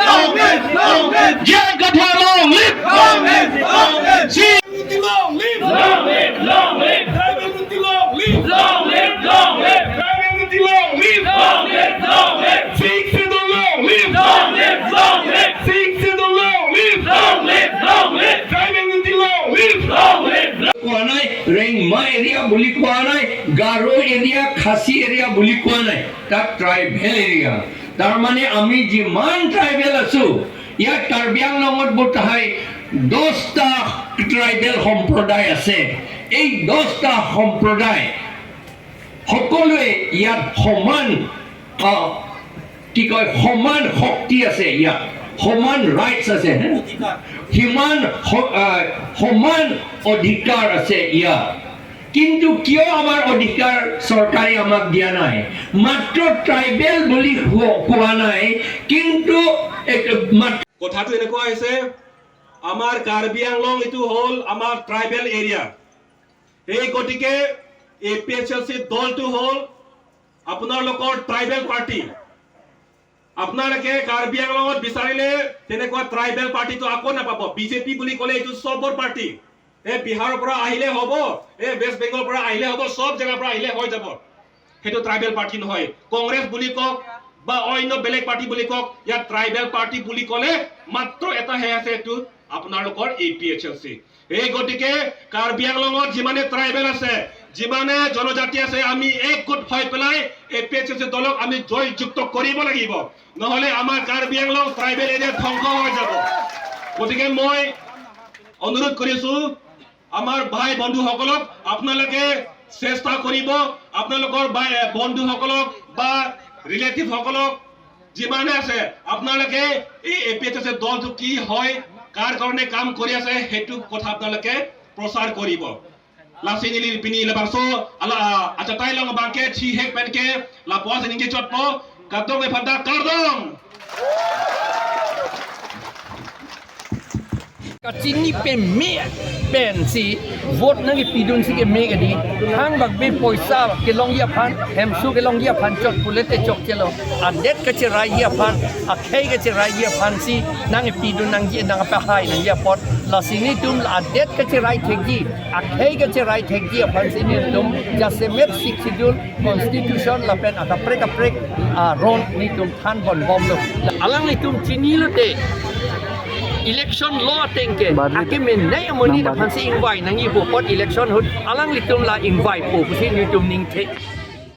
Long live! Long live! Gian Katha long live! Long live! Long live! Chi- Long live! Long live, long live, Long live! long live, long live, Long live! long live, long live, Six in the long live! long live, long live, Six in the long live! long live, long live, Long live! long live. কোৱা নাই Rengma area বুলি কোৱা নাই Garo area খাচী area বুলি কোৱা নাই তাত tribal area তাৰমানে আমি যিমান ট্ৰাইবেল আছো ইয়াত কাৰ্বি আংলঙত বোধহয় 10টা ট্ৰাইবেল সম্প্ৰদায় আছে এই 10টা সম্প্ৰদায় সকলোৱে ইয়াত সমান কি কয় সমান শক্তি আছে ইয়াত সমান ৰাইটছ আছে সমান অধিকাৰ আছে ইয়াত কিন্তু কিয় আমাৰ অধিকাৰ চৰকাৰে আমাক দিয়া নাই মাত্ৰ ট্ৰাইবেল বুলি কোৱা নাই কিন্তু কথাটো এনেকুৱা হৈছে আমাৰ কাৰ্বি আংলং এইটো হ'ল আমাৰ ট্ৰাইবেল এৰিয়া এই গতিকে APHLC দলটো হ'ল আপোনালোকৰ ট্ৰাইবেল পাৰ্টি আপোনালোকে কাৰ্বি আংলঙত বিচাৰিলে তেনেকুৱা ট্ৰাইবেল পাৰ্টিটো আকৌ নাপাব বিজেপি বুলি ক'লে এইটো চবৰ পাৰ্টি এই বিহাৰৰ পৰা আহিলে হ'ব এই ৱেষ্ট বেংগলৰ পৰা আহিলে হ'ব সব জেগাৰ পৰা আহিলে হৈ যাব সেইটো ট্ৰাইবেল পাৰ্টি নহয় কংগ্ৰেছ বুলি কওক বা অন্য বেলেগ পাৰ্টি বুলি কওক ইয়াত ট্ৰাইবেল পাৰ্টি বুলি ক'লে মাত্ৰ এটা হে আছে এইটো আপোনালোকৰ APHLC এই গতিকে কাৰ্বি আংলঙত যিমানে ট্ৰাইবেল আছে যিমানে জনজাতি আছে আমি একগোট হৈ পেলাই APHLC দলক আমি জয়যুক্ত কৰিব লাগিব নহলে আমাৰ কাৰ্বি আংলং ট্ৰাইবেল এৰিয়া ধ্বংস হৈ যাব গতিকে মই অনুৰোধ কৰিছো আমাৰ ভাই বন্ধুসকলক আপোনালোকে চেষ্টা কৰিব আপোনালোকৰ বন্ধুসকলক বা ৰিলেটিভ সকলক যিমানে আছে আপোনালোকে এই APHLC দলটো কি হয় কাৰ কাৰণে কাম কৰি আছে সেইটো কথা আপোনালোকে প্ৰচাৰ কৰিব Lapsini li pini la bangso ala acatai lang bangke chi hek penke la puas ninge chotpo kadong me phada kardong Kacini pemme pensi vote nangi pidun si ke mega di hang bag be poisa ke long ya phan hemsu ke long ya phan chot pulete chok chelo adet ke cherai ya phan akhei ke cherai ya phan si nangi pidun nangi nang pa hai nang ya pot la sini tum adet ke cherai thegi akhei ke cherai thegi ya phan sini tum jasemet sikidul constitution la pen aka prek ron ni tum than bon bom lo alang ni tum chini lo te election law tengke ake men nay amoni da phansi invite nangi bo pot election hut alang litum la invite po pusi ni tum ning the